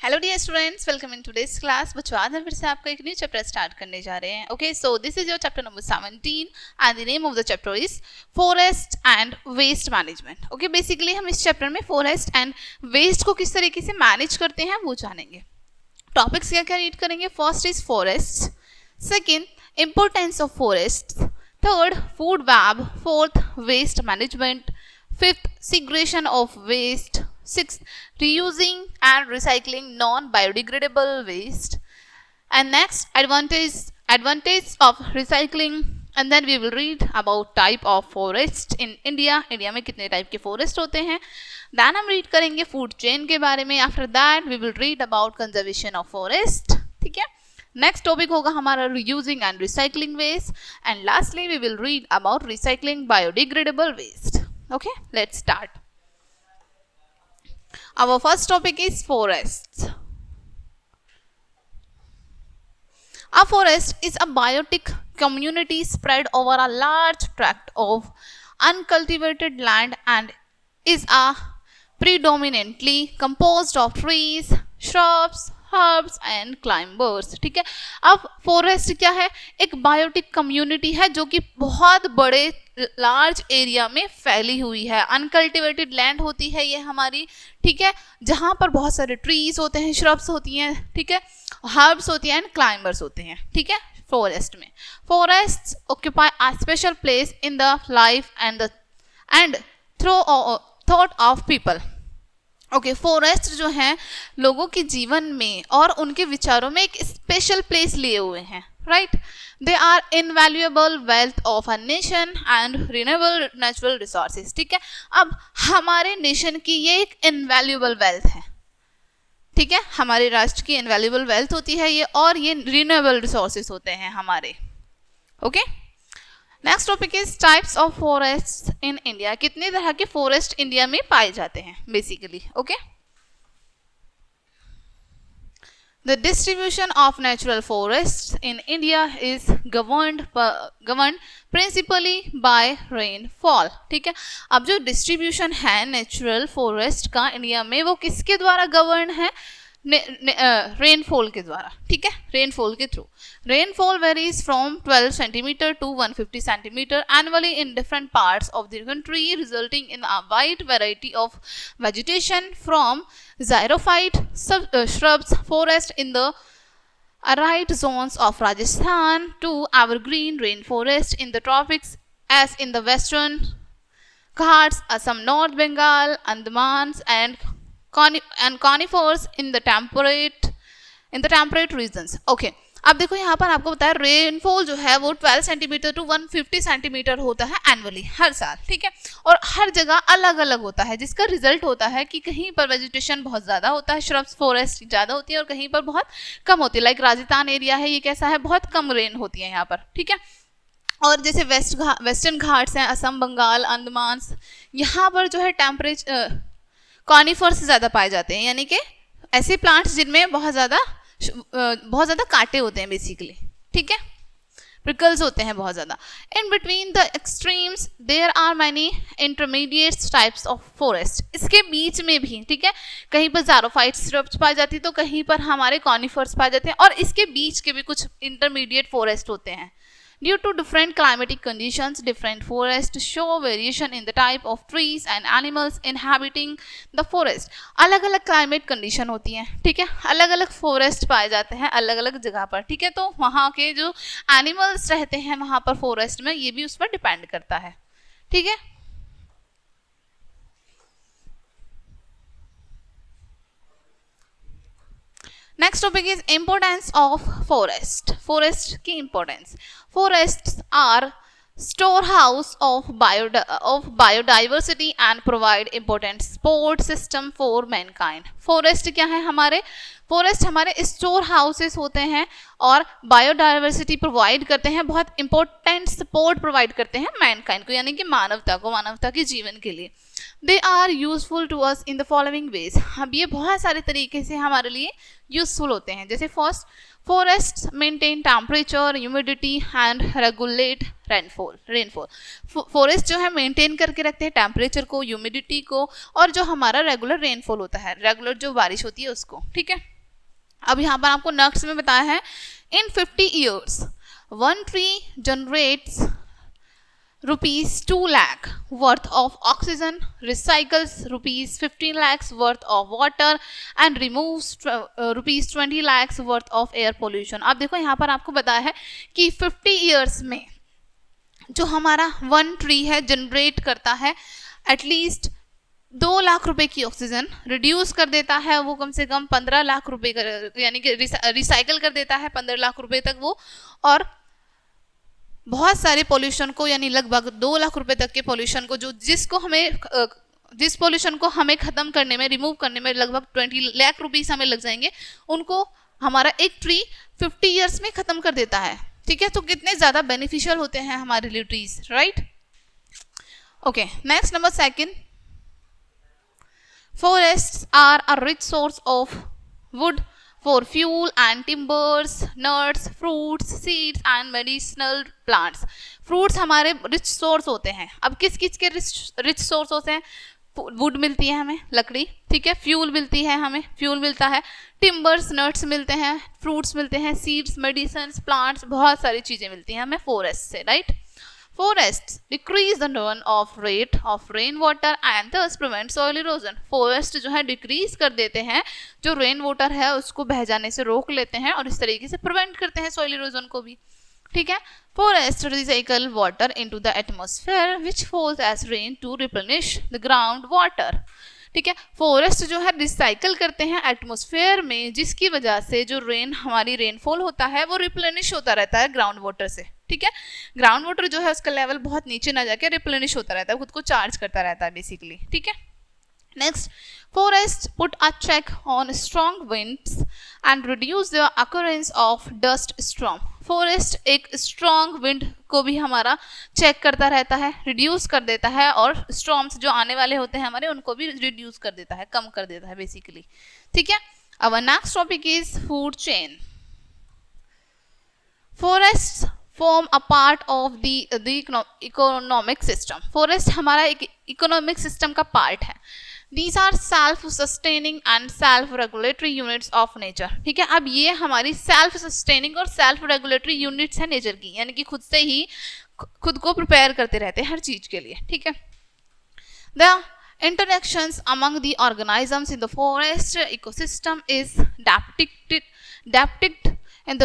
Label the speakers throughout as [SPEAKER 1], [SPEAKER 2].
[SPEAKER 1] Hello dear students, welcome in today's class. बच्चों आज हम फिर से आपका एक न्यू चैप्टर स्टार्ट करने जा रहे हैं। Okay, so this is your chapter number 17 and the name of the chapter is forest and waste management. Okay, basically हम इस चैप्टर में फॉरेस्ट एंड वेस्ट को किस तरीके से मैनेज करते हैं वो जानेंगे। टॉपिक्स क्या क्या रीड करेंगे। First is forest, second importance of forest, third food web, fourth waste management, fifth segregation of waste, sixth reusing and recycling non-biodegradable waste, and next advantage of recycling, and then we will read about type of forest in India में कितने type के forest होते हैं। then हम read करेंगे food chain के बारे में। After that we will read about conservation of forest. ठीक है, नेक्स्ट टॉपिक होगा हमारा reusing and recycling waste, and lastly we will read about recycling biodegradable waste. Okay, let's start. Our first topic is forests. A forest is a biotic community spread over a large tract of uncultivated land and is a predominantly composed of trees, shrubs, herbs and climbers. ठीक है, अब forest क्या है? एक biotic community है जो कि बहुत बड़े लार्ज एरिया में फैली हुई है। अनकल्टिवेटेड लैंड होती है ये हमारी, ठीक है, जहाँ पर बहुत सारे ट्रीज होते हैं, श्रब्स होती हैं, ठीक है, हर्ब्स होती हैं एंड क्लाइंबर्स होते हैं। ठीक है, फॉरेस्ट में forest occupy a special place in the life and thought of people. Okay, forest जो हैं लोगों के जीवन में और उनके विचारों में एक स्पेशल प्लेस लिए हुए हैं। Right, they are invaluable wealth of a nation and renewable natural resources. ठीक है, अब हमारे नेशन की ये एक इनवैल्यूएबल वेल्थ है। ठीक है, हमारे राष्ट्र की इनवैल्यूएबल वेल्थ होती है ये, और ये रिन्यूएबल रिसोर्सेज होते हैं हमारे। Okay, next topic is types of forest in India. कितने तरह के फॉरेस्ट इंडिया में पाए जाते हैं basically. Okay, the distribution of natural forest in India is governed principally by rainfall. ठीक है, अब जो डिस्ट्रीब्यूशन है नेचुरल फॉरेस्ट का इंडिया में वो किसके द्वारा गवर्न है? रेनफॉल के द्वारा। ठीक है, रेनफॉल के थ्रू। Rainfall varies from 12 centimetre to 150 centimetre annually in different parts of the country, resulting in a wide variety of vegetation from xerophyte shrubs forest in the arid zones of Rajasthan to evergreen rainforest in the tropics as in the western Ghats, Assam, North Bengal, Andamans and conifers in the temperate regions. Okay, अब देखो यहाँ पर आपको बताया rainfall जो है वो 12 centimetre to 150 centimetre होता है एनुअली, हर साल। ठीक है, और हर जगह अलग अलग होता है, जिसका रिजल्ट होता है कि कहीं पर वेजिटेशन बहुत ज़्यादा होता है, श्रब्स फॉरेस्ट ज़्यादा होती है, और कहीं पर बहुत कम होती है। लाइक राजस्थान एरिया है, ये कैसा है, बहुत कम रेन होती है यहाँ पर। ठीक है, और जैसे वेस्टर्न घाट्स हैं, असम, बंगाल, अंडमान, यहाँ पर जो है टेम्परेचर कॉनिफर्स ज़्यादा पाए जाते हैं, यानी कि ऐसे प्लांट्स जिनमें बहुत ज़्यादा कांटे होते हैं बेसिकली। ठीक है, प्रिकल्स होते हैं बहुत ज़्यादा। In between the extremes there are many intermediate types of forest. इसके बीच में भी, ठीक है, कहीं पर ज़ारोफाइट श्रब्स पाई जाती है तो कहीं पर हमारे कॉनिफर्स पाए जाते हैं, और इसके बीच के भी कुछ इंटरमीडिएट फॉरेस्ट होते हैं। Due to different climatic conditions, different forests show variation in the type of trees and animals inhabiting the forest. अलग अलग क्लाइमेट कंडीशन होती हैं, ठीक है, अलग अलग फॉरेस्ट पाए जाते हैं अलग अलग जगह पर। ठीक है, तो वहाँ के जो एनिमल्स रहते हैं वहाँ पर फॉरेस्ट में, ये भी उस पर डिपेंड करता है। ठीक है, next topic is importance of forest. Forest की importance. Forests are storehouse of biodiversity and provide important support system for mankind. Forest क्या है हमारे? फॉरेस्ट हमारे स्टोर हाउसेस होते हैं और बायोडाइवर्सिटी प्रोवाइड करते हैं, बहुत इंपॉर्टेंट सपोर्ट प्रोवाइड करते हैं मैनकाइंड को, यानी कि मानवता को, मानवता के जीवन के लिए। They are useful to us in the following ways. अब ये बहुत सारे तरीके से हमारे लिए यूजफुल होते हैं। जैसे first, forest maintain temperature, humidity and regulate rainfall. Forest जो है मेंटेन करके रखते हैं टेम्परेचर को, ह्यूमिडिटी को, और जो हमारा रेगुलर रेनफॉल होता है, रेगुलर जो बारिश होती है उसको। ठीक है, अब यहाँ पर आपको नेक्स्ट में बताया है इन 50 years 1 tree generates rupees 2 lakh worth of oxygen, recycles rupees 15 lakhs worth of water and removes rupees 20 lakhs worth of air pollution. अब देखो यहाँ पर आपको बताया है कि 50 years में जो हमारा 1 ट्री है जनरेट करता है एटलीस्ट 2 लाख रुपए की ऑक्सीजन, रिड्यूस कर देता है वो कम से कम 15 लाख रुपए यानी कि रिसाइकल कर देता है 15 लाख रुपए तक वो, और बहुत सारे पोल्यूशन को यानी लगभग 2 लाख रुपए तक के पोल्यूशन को जिस पोल्यूशन को हमें खत्म करने में, रिमूव करने में लगभग 20 लाख रुपीस हमें लग जाएंगे, उनको हमारा एक ट्री 50 ईयर्स में खत्म कर देता है. ठीक है, तो कितने ज्यादा बेनिफिशियल होते हैं हमारे लिए trees, right. Okay, next number second, forests are a rich source of wood for fuel and timbers, nuts, fruits, seeds and medicinal plants. Fruits हमारे रिच सोर्स होते हैं. अब किस किस के रिच सोर्स होते हैं? वुड मिलती है हमें, लकड़ी. ठीक है, फ्यूल मिलती है हमें, फ्यूल मिलता है, टिम्बर्स, नट्स मिलते हैं, फ्रूट्स मिलते हैं, सीड्स, मेडिसिन, प्लांट्स, बहुत सारी चीजें मिलती हैं हमें फॉरेस्ट से, right. Forests decrease the rate of rainwater and thus prevent soil erosion. Forest जो है डिक्रीज कर देते हैं, जो रेन वाटर है उसको बह जाने से रोक लेते हैं और इस तरीके से प्रिवेंट करते हैं सॉइल इरोजन को भी. ठीक है. Forests recycle water into the atmosphere which falls as rain to replenish the ground water. ठीक है, फॉरेस्ट जो है रिसाइकल करते हैं एटमॉस्फेयर में, जिसकी वजह से जो हमारी रेनफॉल होता है वो रिप्लेनिश होता रहता है ग्राउंड वाटर से. ठीक है, ग्राउंड वाटर जो है उसका लेवल बहुत नीचे ना जाके रिप्लेनिश होता रहता है, खुद को चार्ज करता रहता है बेसिकली. ठीक है. Next, forest put a check on strong winds and reduce the occurrence of dust storm. Forest एक स्ट्रॉन्ग विंड को भी हमारा चेक करता रहता है, रिड्यूस कर देता है, और स्टॉर्म्स जो आने वाले होते हैं हमारे उनको भी रिड्यूस कर देता है, कम कर देता है बेसिकली. ठीक है. अब next topic is food chain. Forest form a part of the economic system. Forest हमारा एक इकोनॉमिक सिस्टम का पार्ट है. These are self-sustaining and self-regulatory units of nature. ठीक है, अब ये हमारी self-sustaining और self-regulatory units है नेचर की, यानी कि खुद से ही खुद को प्रिपेयर करते रहते हैं हर चीज के लिए. ठीक है. The interactions among the organisms in the forest ecosystem is depicted in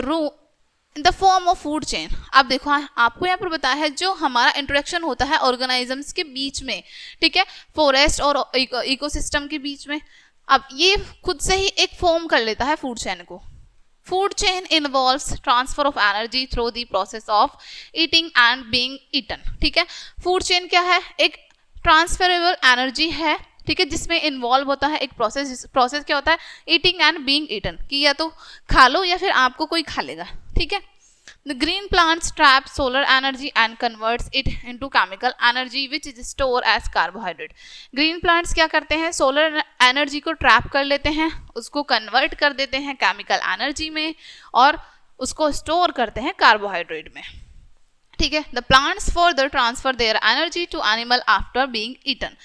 [SPEAKER 1] the form of food chain. अब देखो आपको यहाँ पर बताया है जो हमारा इंटरेक्शन होता है ऑर्गेनाइजम्स के बीच में. ठीक है, फॉरेस्ट और इकोसिस्टम के बीच में. अब ये खुद से ही एक फॉर्म कर लेता है फूड चेन को. Food chain involves transfer of energy through the process of eating and being eaten. ठीक है, फूड चेन क्या है? एक ट्रांसफरेबल एनर्जी है. ठीक है, जिसमें इन्वॉल्व होता है एक प्रोसेस क्या होता है? ईटिंग एंड बीइंग ईटन, कि या तो खा लो या फिर आपको कोई खा लेगा. ठीक है. The green plants trap solar energy and converts it into chemical energy which is stored as carbohydrate. Green plants क्या करते हैं? सोलर एनर्जी को ट्रैप कर लेते हैं, उसको कन्वर्ट कर देते हैं केमिकल एनर्जी में और उसको स्टोर करते हैं कार्बोहाइड्रेट में. ठीक है. The plants further transfer their energy to animal after being eaten.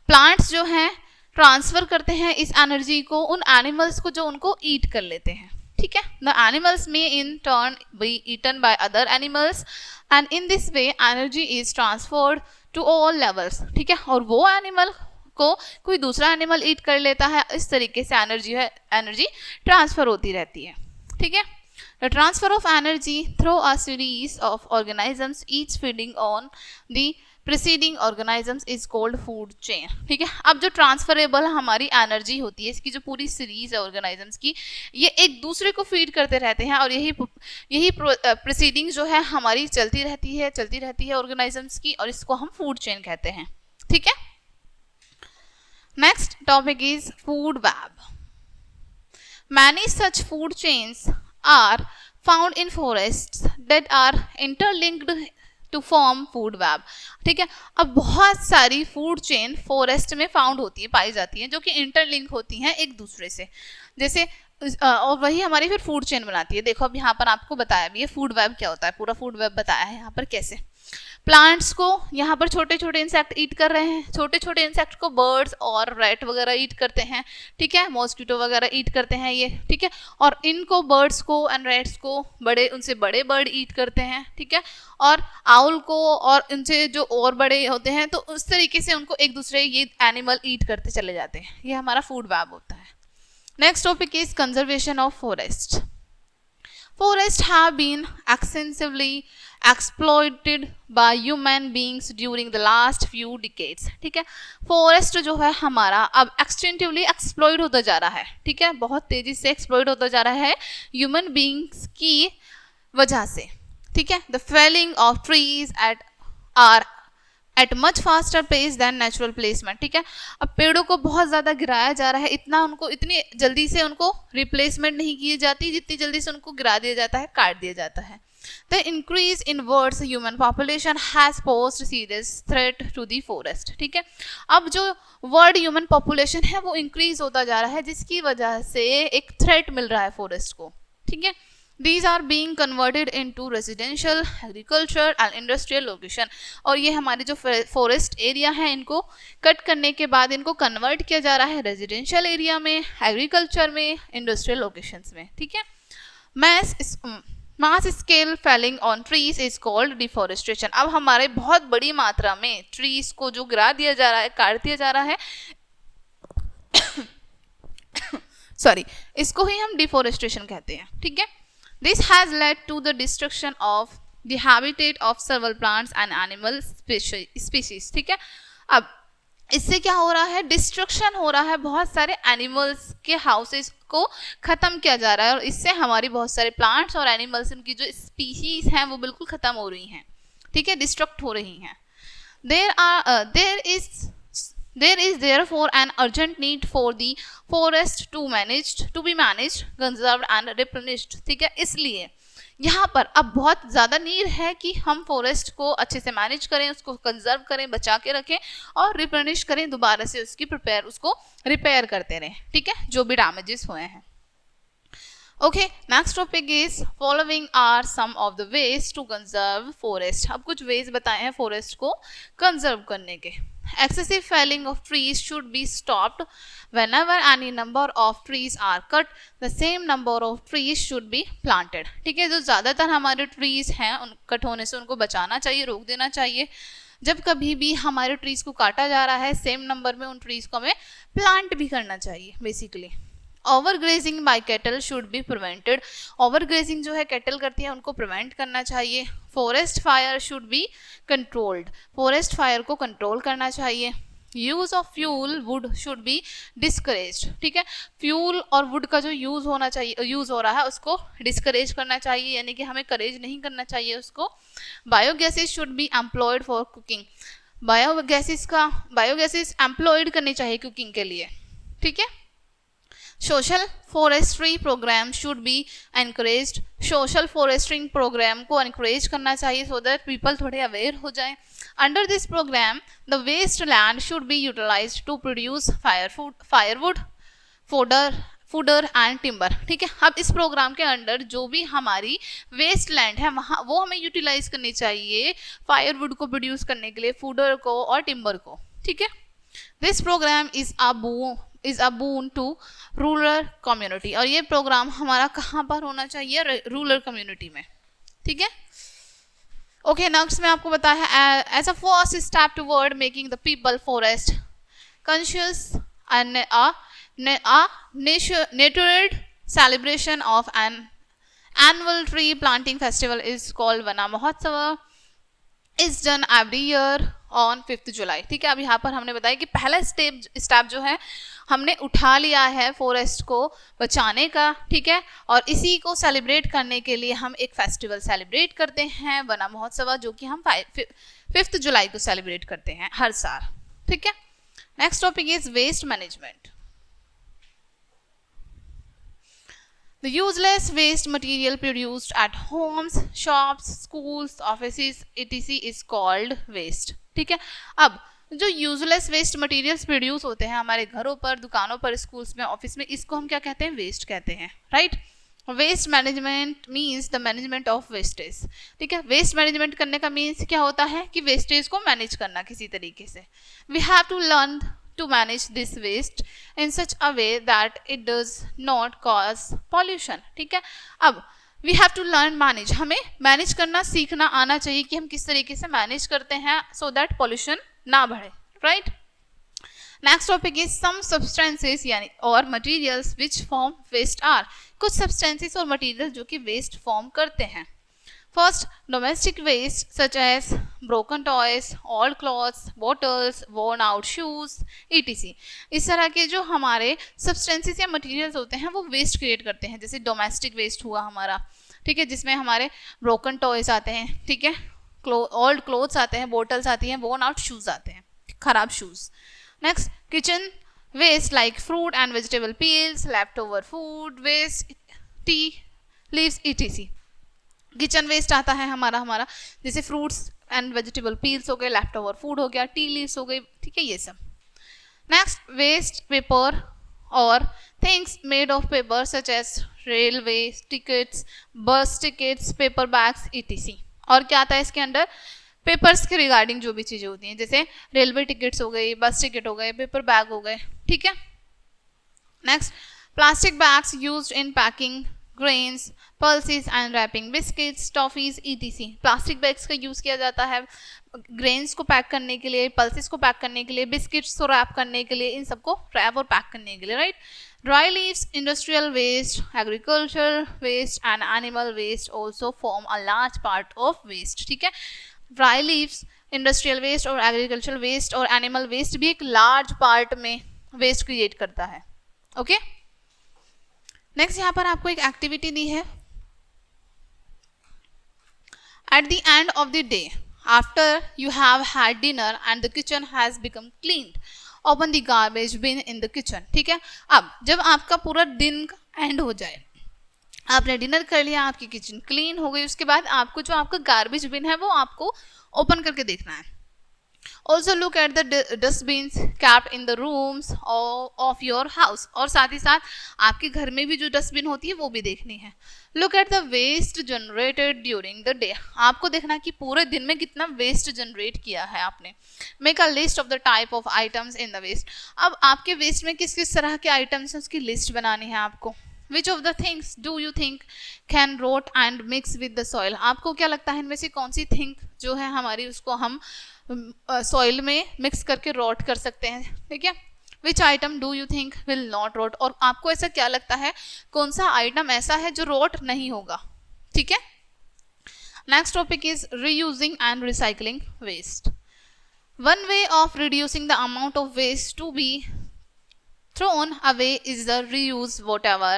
[SPEAKER 1] Plants जो हैं ट्रांसफर करते हैं इस एनर्जी को उन एनिमल्स को जो उनको ईट कर लेते हैं. ठीक है. The animals may in turn be eaten by other animals and in this way energy is transferred to all levels. ठीक है, और वो एनिमल को कोई दूसरा एनिमल ईट कर लेता है, इस तरीके से एनर्जी ट्रांसफर होती रहती है. ठीक है. The transfer of energy through a series of organisms each feeding on the preceding organisms is called food chain. ठीक है. अब जो ट्रांसफरेबल हमारी एनर्जी होती है, इसकी जो पूरी सीरीज है ऑर्गेनाइजम्स की, ये एक दूसरे को फीड करते रहते हैं और यही प्रीसीडिंग जो है हमारी चलती रहती है ऑर्गेनाइजम्स की, और इसको हम फूड चेन कहते हैं. ठीक है. Next topic is food web. Many such food chains are found in forests that are interlinked to form food web. ठीक है. अब बहुत सारी फूड चेन फॉरेस्ट में फाउंड होती है, पाई जाती है, जो कि इंटरलिंक होती हैं एक दूसरे से. जैसे और वही हमारी फिर फूड चेन बनाती है। देखो अब यहाँ पर आपको बताया भी है फूड वेब क्या होता है, पूरा फूड वेब बताया है यहाँ पर कैसे। प्लांट्स को यहाँ पर छोटे छोटे इंसेक्ट ईट कर रहे हैं, छोटे छोटे इंसेक्ट को बर्ड्स और रैट वगैरह ईट करते हैं, ठीक है, मॉस्किटो वगैरह ईट करते हैं ये, ठीक है, और इनको बर्ड्स को एंड रैट्स को बड़े उनसे बड़े बर्ड ईट करते हैं, ठीक है, और आउल को और उनसे जो और बड़े होते हैं तो उस तरीके से उनको एक दूसरे ये एनिमल ईट करते चले जाते हैं। ये हमारा फूड वेब होता है। Next topic is conservation of forest. Forests have been extensively exploited by human beings during the last few decades, ठीक है। फॉरेस्ट जो है हमारा अब एक्सटेंसिवली एक्सप्लॉइट होता जा रहा है, ठीक है, बहुत तेजी से एक्सप्लॉइट होता जा रहा है ह्यूमन बींग्स की वजह से, ठीक है। The felling of trees at much faster pace than natural placement, ठीक है। अब पेड़ों को बहुत ज़्यादा गिराया जा रहा है, इतनी जल्दी से उनको रिप्लेसमेंट नहीं की जाती जितनी जल्दी से उनको गिरा दिया जाता है, काट दिया जाता है। The increase in world's human population has posed serious threat to the forest, ठीक है। अब जो वर्ल्ड ह्यूमन पॉपुलेशन है वो इंक्रीज होता जा रहा है जिसकी वजह से एक थ्रेट मिल रहा है फॉरेस्ट को, ठीक है। These are being converted into residential, agriculture and industrial location, और ये हमारे जो फॉरेस्ट एरिया है इनको कट करने के बाद इनको कन्वर्ट किया जा रहा है रेजिडेंशियल एरिया में, एग्रीकल्चर में, इंडस्ट्रियल लोकेशंस में, ठीक है। Mass scale felling on trees is called deforestation. अब हमारे बहुत बड़ी मात्रा में ट्रीज को जो गिरा दिया जा रहा है, काट दिया जा रहा है सॉरी, इसको ही हम डिफॉरेस्टेशन कहते हैं, ठीक है। This has led to the destruction of the habitat of several plants and animal species, ठीक है। अब इससे क्या हो रहा है, डिस्ट्रक्शन हो रहा है, बहुत सारे एनिमल्स के हाउसेस को ख़त्म किया जा रहा है और इससे हमारी बहुत सारे प्लांट्स और एनिमल्स उनकी जो स्पीशीज हैं वो बिल्कुल ख़त्म हो रही हैं, ठीक है, डिस्ट्रक्ट हो रही हैं। There is therefore an urgent need for the forest to be managed, conserved and replenished, ठीक है। इसलिए यहाँ पर अब बहुत ज़्यादा नीड है कि हम फॉरेस्ट को अच्छे से मैनेज करें, उसको कंजर्व करें, बचा के रखें और रिप्लेनिश करें, दोबारा से उसको रिपेयर करते रहें, ठीक है, जो भी डैमेजेस हुए हैं। Okay, next topic is following are some of the ways to conserve forest. अब कुछ वेज बताए हैं फॉरेस्ट को कंजर्व करने के। Excessive felling of trees should be stopped. Whenever any number of trees are cut, the same number of trees should be planted, ठीक है। जो ज़्यादातर हमारे ट्रीज हैं उन कट होने से उनको बचाना चाहिए, रोक देना चाहिए। जब कभी भी हमारे ट्रीज को काटा जा रहा है, सेम नंबर में उन ट्रीज को हमें प्लांट भी करना चाहिए basically. Overgrazing by cattle should be prevented. Overgrazing जो है कैटल करती है उनको प्रिवेंट करना चाहिए। Forest fire should be controlled. Forest fire को कंट्रोल करना चाहिए। Use of fuel wood should be discouraged, ठीक है। फ्यूल और वुड का जो यूज हो रहा है उसको डिस्करेज करना चाहिए, यानी कि हमें करेज नहीं करना चाहिए उसको। Biogases should be employed for cooking. Biogases employed करनी चाहिए कुकिंग के लिए, ठीक है। Social forestry programme should be encouraged. Social forestry programme को एनकरेज करना चाहिए सो दैट पीपल थोड़े अवेयर हो जाएं। Under this programme the waste land should be utilised to produce firewood, fodder and timber, ठीक है। अब इस प्रोग्राम के अंडर जो भी हमारी वेस्ट लैंड है वहाँ वो हमें यूटिलाइज करनी चाहिए फायरवुड को प्रोड्यूस करने के लिए, फूडर को और टिम्बर को, ठीक है। This programme is a boon to rural community. और ये प्रोग्राम हमारा कहाँ पर होना चाहिए, रूरल कम्युनिटी में, ठीक है। ओके, नेक्स्ट में आपको बताया है as a first step toward making the people forest conscious and natured celebration of an annual tree planting festival is called Vana Mahotsava is done every year on 5th July, ठीक है। अब यहाँ पर हमने बताया कि पहला स्टेप जो है हमने उठा लिया है फॉरेस्ट को बचाने का, ठीक है, और इसी को सेलिब्रेट करने के लिए हम एक फेस्टिवल सेलिब्रेट करते हैं वना महोत्सव, जो कि हम 5th जुलाई को सेलिब्रेट करते हैं हर साल, ठीक है। Next topic is waste management. The useless waste material produced at homes, shops, schools, offices, etc. is called waste, ठीक है। अब जो यूजलेस वेस्ट मटेरियल्स प्रोड्यूस होते हैं हमारे घरों पर, दुकानों पर, स्कूल्स में, ऑफिस में, इसको हम क्या कहते हैं? वेस्ट कहते हैं, right. Waste management means the management of wastage, ठीक है। वेस्ट मैनेजमेंट करने का मीन्स क्या होता है कि वेस्टेज को मैनेज करना किसी तरीके से। We have to learn to manage this waste in such a way that it does not cause pollution, ठीक है। अब we have to learn manage, हमें मैनेज करना सीखना आना चाहिए कि हम किस तरीके से मैनेज करते हैं so that pollution ना बढ़े, right। Next topic is some substances यानी और materials which form waste are, कुछ सब्सटेंसेस और मटेरियल जो कि वेस्ट फॉर्म करते हैं। First, domestic waste such as broken toys, old clothes, bottles, worn out shoes, etc। इस तरह के जो हमारे सब्सटेंसेस या मटेरियल्स होते हैं वो वेस्ट क्रिएट करते हैं। जैसे डोमेस्टिक वेस्ट हुआ हमारा, ठीक है, जिसमें हमारे ब्रोकन टॉयज आते हैं, ठीक है, ओल्ड क्लोथ्स आते हैं, बॉटल्स आती हैं, वोर्न आउट शूज आते हैं, खराब shoes. Next, kitchen waste like fruit and vegetable peels, left over food waste, tea leaves, etc। Kitchen waste आता है हमारा जैसे फ्रूट्स एंड वेजिटेबल पील्स हो गए, लेफ्ट ओवर फूड हो गया, टी लीव्स हो गई, ठीक है, ये सब। नेक्स्ट, वेस्ट पेपर और things made of paper such as railway tickets, bus tickets, paper bags, etc। और क्या आता है इसके अंदर? पेपर्स के रिगार्डिंग जो भी चीज़ें होती हैं, जैसे रेलवे टिकट्स हो गई, बस टिकट हो गए, पेपर बैग हो गए, ठीक है। Next, plastic bags used in packing grains, pulses and wrapping biscuits, toffees, etc। Plastic bags का यूज़ किया जाता है ग्रेन्स को पैक करने के लिए, पल्सेस को पैक करने के लिए, बिस्किट्स को रैप करने के लिए, इन सबको रैप और पैक करने के लिए, right. Dry leaves, industrial waste, agriculture waste and animal waste also form a large part of waste, ठीक है। ड्राई लीव्स, इंडस्ट्रियल वेस्ट और एग्रीकल्चर वेस्ट और एनिमल वेस्ट भी एक लार्ज पार्ट में वेस्ट क्रिएट करता है, ओके। नेक्स्ट, यहाँ पर आपको एक एक्टिविटी दी है। At the end of the day after you have had dinner and the kitchen has become cleaned, open the garbage bin in the kitchen, ठीक है। अब जब आपका पूरा दिन एंड हो जाए, आपने डिनर कर लिया, आपकी किचन क्लीन हो गई, उसके बाद आपको जो आपका गार्बेज बिन है वो आपको ओपन करके देखना है। Also look at the dustbins kept in the rooms of your house, और साथ ही साथ आपके घर में भी जो डस्टबिन होती है वो भी देखनी है। Look at the waste generated during the day, आपको देखना है कि पूरे दिन में कितना वेस्ट जनरेट किया है आपने। Make a list of the type of items in the waste, अब आपके वेस्ट में किस किस तरह के आइटम्स हैं उसकी लिस्ट बनानी है आपको। Which of the things do you think can rot and mix with the soil, आपको क्या लगता है इनमें से कौन सी थिंग जो है हमारी उसको हम सॉइल में मिक्स करके रॉट कर सकते हैं, ठीक है। Which item do you think will not rot, और आपको ऐसा क्या लगता है कौन सा आइटम ऐसा है जो रॉट नहीं होगा, ठीक है। Next topic is reusing and recycling waste. One way of reducing the amount of waste to be thrown away is the reuse whatever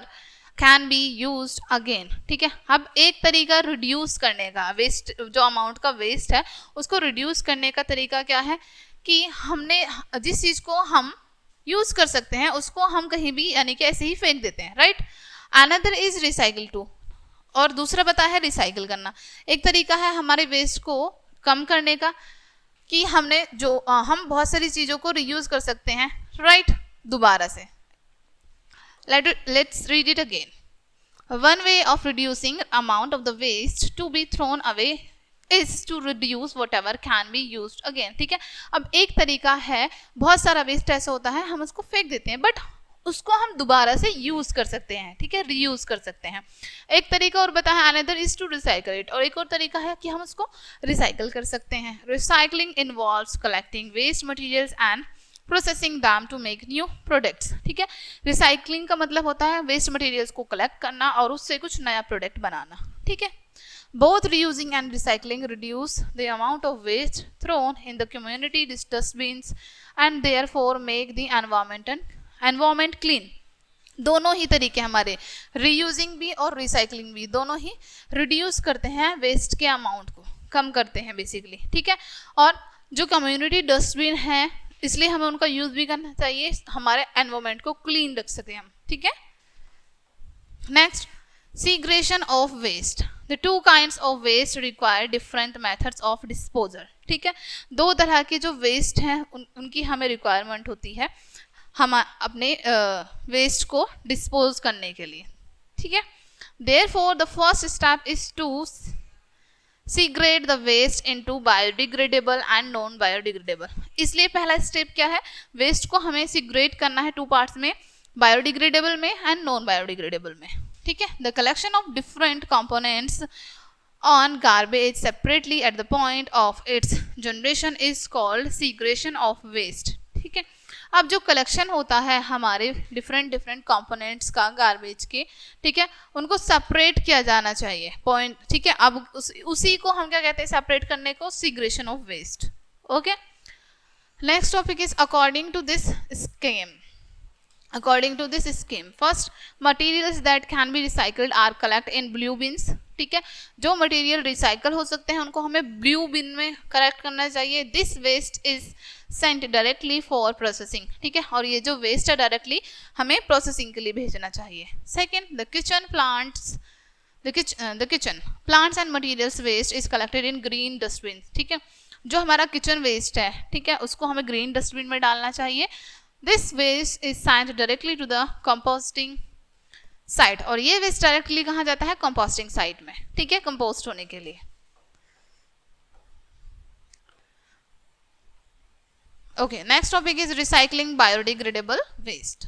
[SPEAKER 1] can be used again, ठीक है। अब एक तरीका रिड्यूस करने का, वेस्ट जो अमाउंट का वेस्ट है उसको रिड्यूस करने का तरीका क्या है कि हमने जिस चीज़ को हम यूज़ कर सकते हैं उसको हम कहीं भी यानी कि ऐसे ही फेंक देते हैं, right. Another is recycle to, और दूसरा पता है रिसाइकिल करना। एक तरीका है हमारे वेस्ट को कम करने का कि हमने जो हम बहुत सारी चीज़ों को रीयूज़ कर सकते हैं, राइट। दोबारा से let's read it again. One way of reducing amount of the waste to be thrown away is to reduce whatever can be used again, ठीक है। अब एक तरीका है, बहुत सारा वेस्ट ऐसा होता है हम उसको फेंक देते हैं बट उसको हम दोबारा से यूज कर सकते हैं, ठीक है, रीयूज कर सकते हैं। एक तरीका और बताया another is to recycle it, और एक और तरीका है कि हम उसको रिसाइकल कर सकते हैं। Recycling involves collecting waste materials and processing them to make new products, ठीक है। रिसाइकलिंग का मतलब होता है वेस्ट मटेरियल्स को कलेक्ट करना और उससे कुछ नया प्रोडक्ट बनाना, ठीक है। Both reusing and recycling reduce the amount of waste thrown in the community dustbins and therefore make the environment clean. दोनों ही तरीके हमारे, रीयूजिंग भी और रिसाइकलिंग भी, दोनों ही रिड्यूस करते हैं वेस्ट के अमाउंट को, कम करते हैं बेसिकली, ठीक है। और जो कम्युनिटी डस्टबिन है इसलिए हमें उनका यूज भी करना चाहिए, हमारे एनवायरनमेंट को क्लीन रख सके हम, ठीक है। Next, segregation of waste. The two kinds of waste require different methods of disposal. ठीक है, दो तरह के जो वेस्ट हैं उनकी हमें रिक्वायरमेंट होती है हम अपने वेस्ट को डिस्पोज करने के लिए. ठीक है, therefore the first step is to segregate the waste into biodegradable and non biodegradable. इसलिए पहला स्टेप क्या है, वेस्ट को हमें सीग्रेड करना है टू पार्ट्स में, बायोडिग्रेडेबल में एंड नॉन बायोडिग्रेडेबल में. ठीक है, the collection of different components on garbage separately at the point of its generation is called segregation of waste. ठीक है, अब जो कलेक्शन होता है हमारे डिफरेंट कंपोनेंट्स का गार्बेज के, ठीक है, उनको सेपरेट किया जाना चाहिए पॉइंट. ठीक है, अब उसी को हम क्या कहते हैं, सेपरेट करने को segregation of waste. Okay, next topic is according to this scheme. According to this scheme, first materials that can be recycled are collected in blue bins. ठीक है, जो मटेरियल रिसाइकल हो सकते हैं उनको हमें ब्लू बिन में कलेक्ट करना चाहिए. This waste is sent directly for processing. ठीक है, और ये जो वेस्ट है डायरेक्टली हमें प्रोसेसिंग के लिए भेजना चाहिए. Second, the kitchen plants and materials waste is collected in green dustbin. ठीक है, जो हमारा किचन वेस्ट है, ठीक है, उसको हमें ग्रीन डस्टबिन में डालना चाहिए. This waste is sent directly to the composting site. और ये वेस्ट डायरेक्टली कहाँ जाता है, कंपोस्टिंग साइट में. ठीक है, कंपोस्ट होने के लिए. Okay, next topic is recycling biodegradable waste.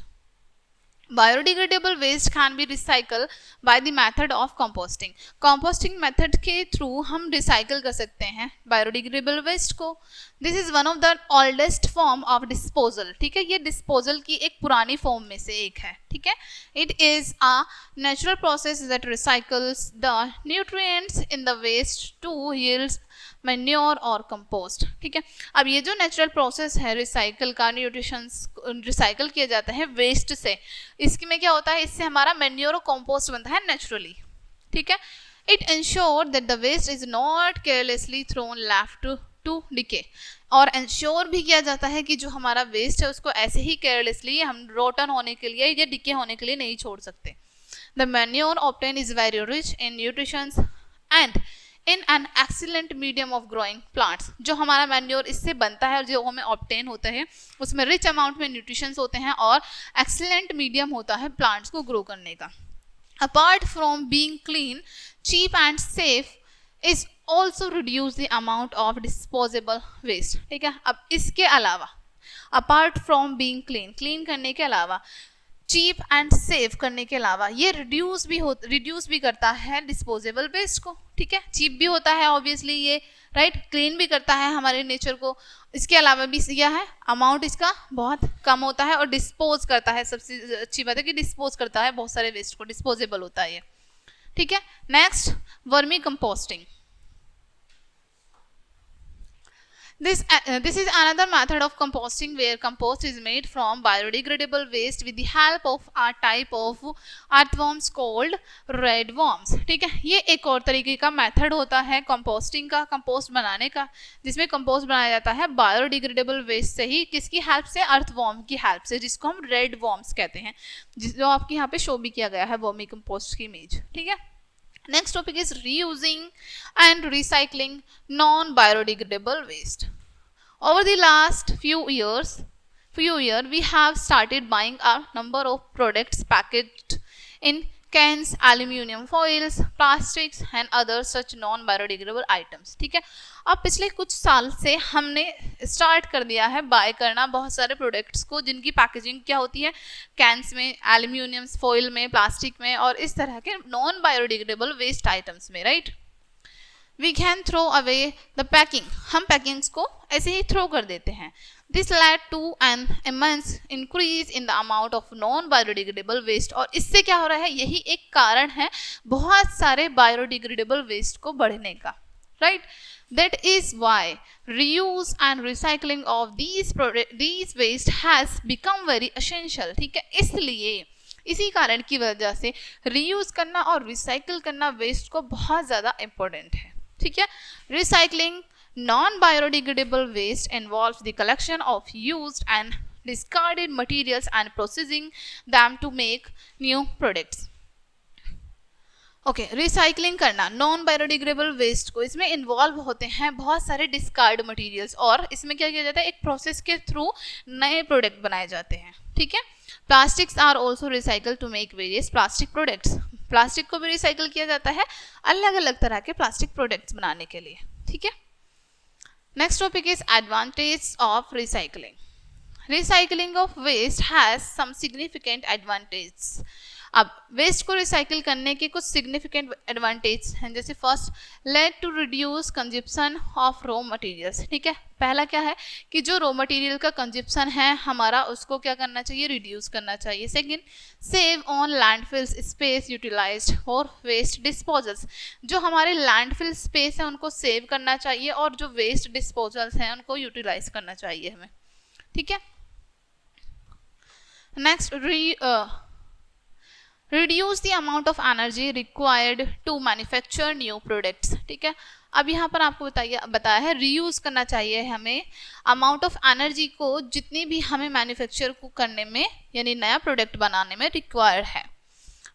[SPEAKER 1] Biodegradable waste can be recycle by the method of composting. Composting method के थ्रू हम रिसाइकल कर सकते हैं बायोडिग्रेडेबल वेस्ट को. This is one of the oldest form of disposal. ठीक है, ये disposal की एक पुरानी फॉर्म में से एक है. ठीक है, it is a natural process that recycles the nutrients in the waste to yield manure और कंपोस्ट. ठीक है, अब ये जो नेचुरल प्रोसेस है रिसाइकल का, न्यूट्रिशंस रिसाइकल किया जाता है वेस्ट से, इसमें क्या होता है, इससे हमारा मैन्योर और कंपोस्ट बनता है नेचुरली. ठीक है, it ensure that the waste is not carelessly thrown left to decay. और इंश्योर भी किया जाता है कि जो हमारा वेस्ट है उसको ऐसे ही केयरलेसली हम रोटन होने के लिए या डिके होने के लिए नहीं छोड़ सकते. The manure obtain is very rich in nutritions and in an excellent medium of growing plants. जो हमारा मैन्योर इससे बनता है और जो हमें ऑब्टेन होता है उसमें रिच अमाउंट में न्यूट्रिशंस होते हैं और एक्सीलेंट मीडियम होता है प्लांट्स को ग्रो करने का. Apart from being clean, cheap and safe is also reduce the amount of disposable waste. ठीक है, अब इसके अलावा अपार्ट फ्रॉम बीइंग क्लीन करने के अलावा, चीप एंड सेफ करने के अलावा, ये रिड्यूस भी करता है डिस्पोजेबल वेस्ट को. ठीक है, चीप भी होता है ऑब्वियसली ये, राइट, क्लीन भी करता है हमारे नेचर को. इसके अलावा भी क्या है, अमाउंट इसका बहुत कम होता है और डिस्पोज करता है. सबसे अच्छी बात है कि डिस्पोज करता है बहुत सारे वेस्ट को, डिस्पोजेबल होता है ये. ठीक है, next, vermi composting. This is another method of composting where compost is made from biodegradable waste with the help of a type of earthworms called redworms. ठीक है, ये एक और तरीके का मेथड होता है कंपोस्टिंग का, कंपोस्ट बनाने का, जिसमें कंपोस्ट बनाया जाता है बायोडिग्रेडेबल वेस्ट से ही. किसकी हेल्प से, अर्थवॉर्म की हेल्प से, जिसको हम रेड वॉर्म्स कहते हैं, जो आपके यहाँ पे शो भी किया गया है वर्मी कंपोस्ट की इमेज. ठीक है, next topic is reusing and recycling non-biodegradable waste. Over the last few years we have started buying a number of products packaged in cans, aluminium foils, plastics and other such non-biodegradable items. ठीक है, अब पिछले कुछ साल से हमने start कर दिया है बाय करना बहुत सारे प्रोडक्ट्स को जिनकी पैकेजिंग क्या होती है, कैंस में, एल्यूमिनियम फॉइल में, प्लास्टिक में और इस तरह के नॉन बायोडिग्रेडेबल वेस्ट आइटम्स में. Right, we can throw away the packing. हम पैकिंग्स को ऐसे ही थ्रो कर देते हैं. This led to an immense increase in the amount of non-biodegradable waste. और इससे क्या हो रहा है, यही एक कारण है बहुत सारे biodegradable waste को बढ़ने का. Right? That is why reuse and recycling of these waste has become very essential. ठीक है, इसलिए इसी कारण की वजह से reuse करना और recycle करना waste को बहुत ज़्यादा important है. ठीक है, recycling non-biodegradable waste involves the collection of used and discarded materials and processing them to make new products. Okay, recycling करना नॉन बायोडिग्रेडेबल वेस्ट को, इसमें इन्वॉल्व होते हैं बहुत सारे डिस्कार्ड मटेरियल्स, और इसमें क्या किया जाता है, एक प्रोसेस के थ्रू नए प्रोडक्ट बनाए जाते हैं, ठीक है। Plastics are also recycle to make various plastic products, plastic को भी रिसाइकल किया जाता है अलग अलग तरह के प्लास्टिक प्रोडक्ट्स बनाने के लिए, ठीक है। Next topic is advantage of recycling. Recycling of waste has some significant advantage. अब वेस्ट को रिसाइकिल करने के कुछ सिग्निफिकेंट एडवांटेज हैं, जैसे first, led to reduce consumption of raw materials, ठीक है। पहला क्या है कि जो रॉ मटेरियल का कंजप्शन है हमारा, उसको क्या करना चाहिए, रिड्यूस करना चाहिए। Second, save on landfills space utilized for waste disposals, जो हमारे लैंडफिल स्पेस है उनको सेव करना चाहिए, और जो वेस्ट डिस्पोजल्स हैं उनको यूटिलाइज करना चाहिए हमें, ठीक है। Next, reduce the amount of energy required to manufacture new products, ठीक है। अब यहाँ पर आपको बताया है रीयूज करना चाहिए हमें अमाउंट ऑफ एनर्जी को, जितनी भी हमें मैन्युफैक्चर को करने में यानी नया प्रोडक्ट बनाने में रिक्वायर्ड है।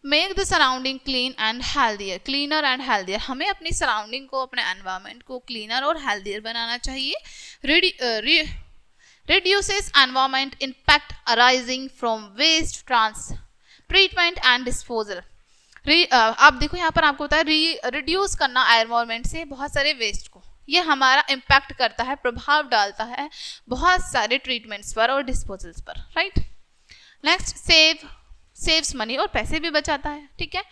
[SPEAKER 1] Make the surrounding clean and healthier, cleaner and healthier, हमें अपनी सराउंडिंग को, अपने एनवायरनमेंट को क्लीनर और हेल्दियर बनाना चाहिए। Reduces environment impact arising from waste treatment and disposal. आप देखो यहाँ पर आपको होता है रिड्यूस करना एनवायरनमेंट से बहुत सारे वेस्ट को, ये हमारा इम्पैक्ट करता है, प्रभाव डालता है बहुत सारे ट्रीटमेंट्स पर और डिस्पोजल्स पर, राइट। नेक्स्ट, सेव्स मनी, और पैसे भी बचाता है, ठीक है।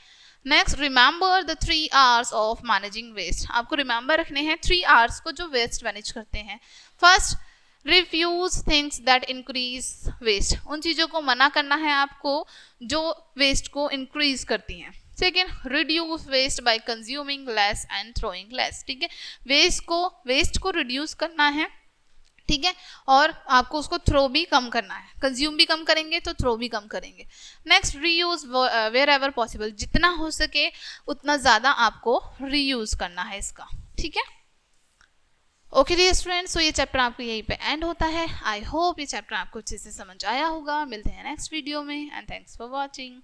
[SPEAKER 1] Next, remember the 3 R's of managing waste, आपको रिमेंबर रखने हैं 3 R's को जो वेस्ट मैनेज करते हैं। First, refuse things that increase waste, उन चीज़ों को मना करना है आपको जो वेस्ट को इंक्रीज करती हैं। Second, reduce waste by consuming less and throwing less, ठीक है। वेस्ट को रिड्यूस करना है, ठीक है, और आपको उसको थ्रो भी कम करना है, कंज्यूम भी कम करेंगे तो थ्रो भी कम करेंगे। Next, reuse wherever possible, जितना हो सके उतना ज़्यादा आपको रीयूज करना है इसका, ठीक है। ओके डियर स्टूडेंट्स, तो ये चैप्टर आपको यहीं पे एंड होता है। आई होप ये चैप्टर आपको अच्छे से समझ आया होगा। मिलते हैं नेक्स्ट वीडियो में, एंड थैंक्स फॉर वॉचिंग।